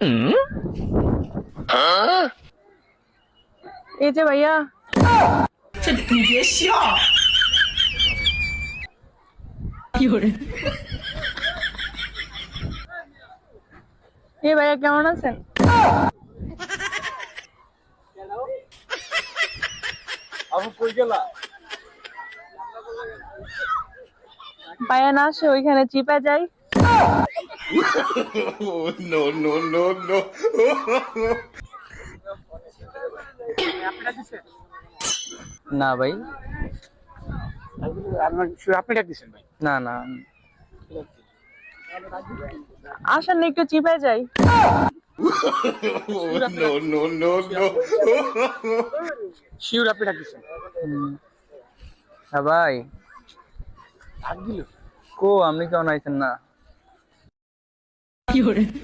এই যে ভাইয়া, এই ভাইয়া কেমন আছেন? ভাইয়া না আসে ওইখানে চিপা যাই। No, no, no, no. না ভাই, আপনি ডাক দিচ্ছেন ভাই? না না। আসেন না একটু চিপা যাই। No, no, no, no. Sure আপনি ডাক দিচ্ছেন? হ্যাঁ ভাই, ডাক দিল। কো আপনি কেমন আছেন না?